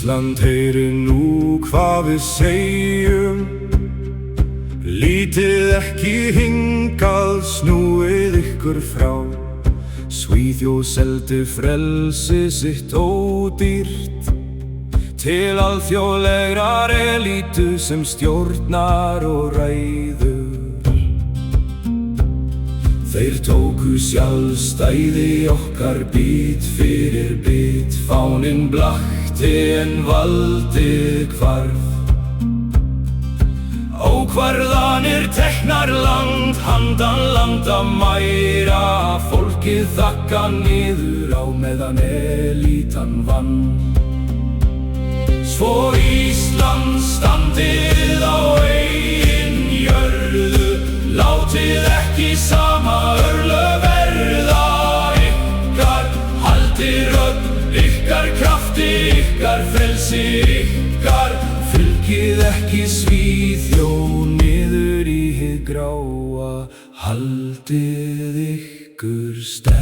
Ísland, heyri nú hvað við segjum. Lítið ekki hingað, snúið ykkur frá. Svíþjóð seldi frelsi sitt ódýrt til alþjóðlegrar elítu sem stjórnar og ræður. Þeir tóku sjálfstæði okkar bit fyrir bit, fáninn blakti en valdið hvarf. Ákvarðanir teknar land handan landamæra, fólkið þagga niður á meðan elítan vann. Svo Ísland standið á eigin jörðu, látið ekki sama örlög verða ykkar. Haldið rödd ykkar, krafti ykkar, frelsi ykkar. Fylgið ekki Svíþjóð niður í hið gráa, haldið ykkur sterk.